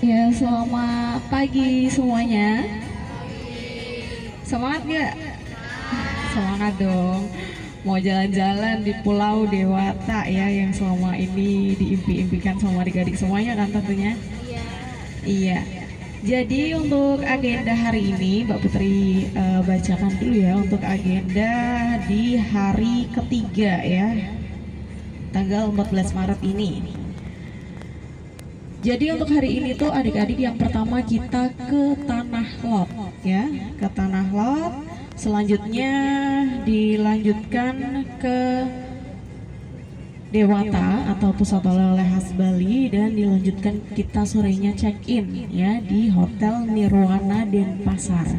Ya, selamat pagi semuanya. Semangat nggak? Semangat dong. Mau jalan-jalan di Pulau Dewata ya, yang selama ini diimpi-impikan sama adik-adik semuanya kan tentunya. Iya. Jadi untuk agenda hari ini, Mbak Putri bacakan dulu ya untuk agenda di hari ketiga ya, tanggal 14 Maret ini. Jadi untuk hari ini tuh adik-adik yang pertama kita ke Tanah Lot ya, ke Tanah Lot. Selanjutnya dilanjutkan ke Dewata atau Pusat Oleh-oleh Khas Bali dan dilanjutkan kita sorenya check-in ya di Hotel Nirwana Denpasar.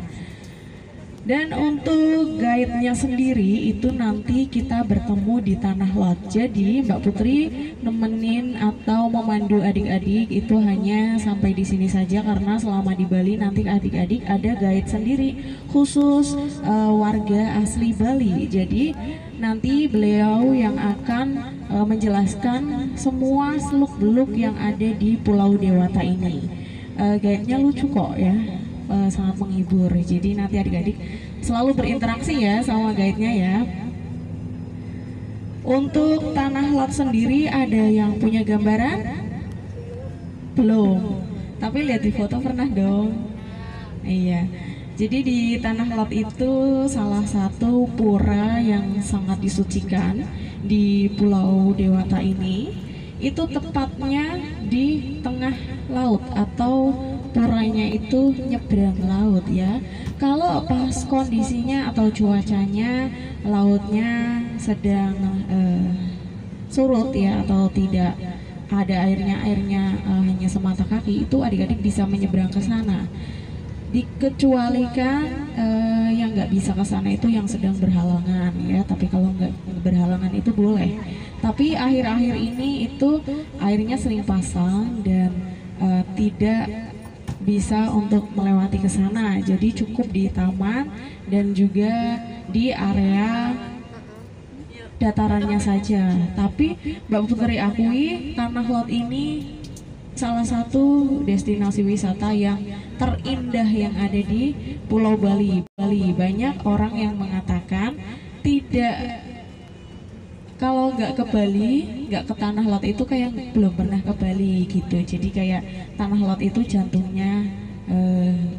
Dan untuk guide-nya sendiri itu nanti kita bertemu di Tanah Lot. Jadi Mbak Putri nemenin atau memandu adik-adik itu hanya sampai di sini saja, karena selama di Bali nanti adik-adik ada guide sendiri khusus warga asli Bali. Jadi nanti beliau yang akan menjelaskan semua seluk-beluk yang ada di Pulau Dewata ini. Guide-nya lucu kok ya. Sangat menghibur. Jadi nanti adik-adik selalu berinteraksi ya sama guide-nya ya. Untuk Tanah Lot sendiri ada yang punya gambaran? Belum. Tapi lihat di foto pernah dong. Iya. Jadi di Tanah Lot itu salah satu pura yang sangat disucikan di Pulau Dewata ini. Itu tepatnya di tengah laut atau puranya itu nyebrang laut ya. Kalau pas kondisinya atau cuacanya lautnya sedang surut ya, atau tidak ada airnya hanya semata kaki, itu adik-adik bisa menyeberang ke sana. Dikecualikan yang nggak bisa ke sana itu yang sedang berhalangan ya, tapi kalau nggak berhalangan itu boleh. Tapi akhir-akhir ini itu airnya sering pasang dan tidak bisa untuk melewati ke sana. Jadi cukup di taman dan juga di area datarannya saja. Tapi Mbak Putri akui Tanah Lot ini salah satu destinasi wisata yang terindah yang ada di Pulau Bali. Banyak orang yang mengatakan tidak, kalau nggak ke Bali, nggak ke Tanah Lot itu kayak belum pernah ke Bali gitu. Jadi kayak Tanah Lot itu jantungnya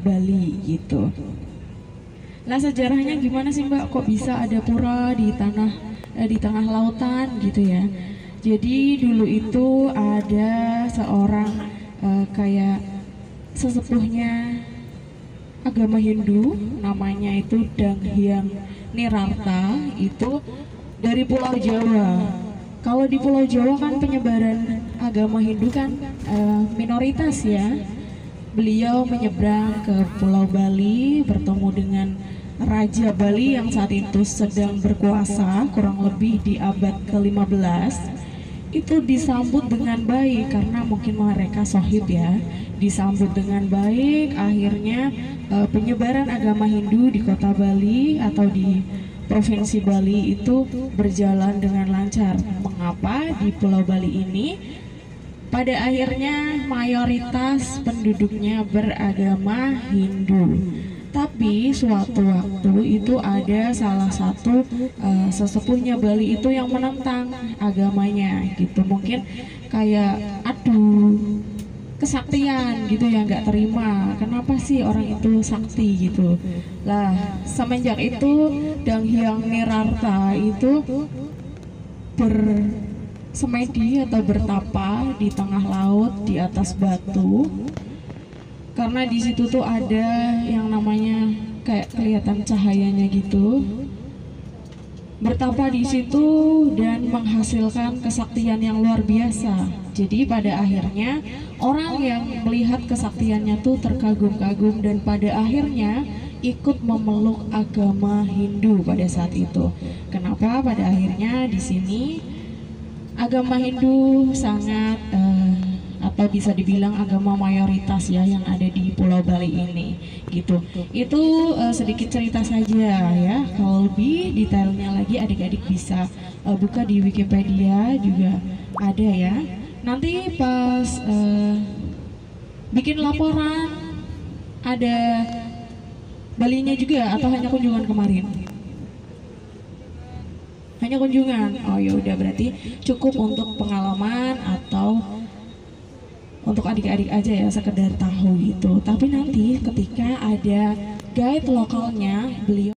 Bali gitu. Nah, sejarahnya gimana sih Mbak? Kok bisa ada pura di tengah lautan gitu ya? Jadi dulu itu ada seorang kayak sesepuhnya agama Hindu, namanya itu Dang Hyang Nirarta, itu dari Pulau Jawa. Kalau di Pulau Jawa kan penyebaran agama Hindu kan minoritas ya. Beliau menyeberang ke Pulau Bali, bertemu dengan Raja Bali yang saat itu sedang berkuasa, kurang lebih di abad ke-15. Itu disambut dengan baik karena mungkin mereka sohib ya. Disambut dengan baik, akhirnya penyebaran agama Hindu di kota Bali atau di Provinsi Bali itu berjalan dengan lancar. Mengapa di Pulau Bali ini pada akhirnya mayoritas penduduknya beragama Hindu? Tapi suatu waktu itu ada salah satu sesepuhnya Bali itu yang menentang agamanya gitu. Mungkin kayak aduh, kesaktian gitu ya, nggak terima kenapa sih orang itu sakti gitu. Lah semenjak itu Dang Hyang Nirarta itu bersemedi atau bertapa di tengah laut di atas batu, karena di situ tuh ada yang namanya kayak kelihatan cahayanya gitu. Bertapa di situ dan menghasilkan kesaktian yang luar biasa. Jadi pada akhirnya orang yang melihat kesaktiannya tuh terkagum-kagum dan pada akhirnya ikut memeluk agama Hindu pada saat itu. Kenapa pada akhirnya di sini agama Hindu sangat atau bisa dibilang agama mayoritas ya yang ada di Pulau Bali ini gitu. Itu sedikit cerita saja ya. Kalau lebih detailnya lagi adik-adik bisa buka di Wikipedia juga ada ya. Nanti pas bikin laporan, ada Balinya juga atau hanya kunjungan kemarin? Hanya kunjungan. Oh ya udah, berarti cukup untuk pengalaman atau untuk adik-adik aja ya, sekedar tahu gitu. Tapi nanti ketika ada guide lokalnya, beliau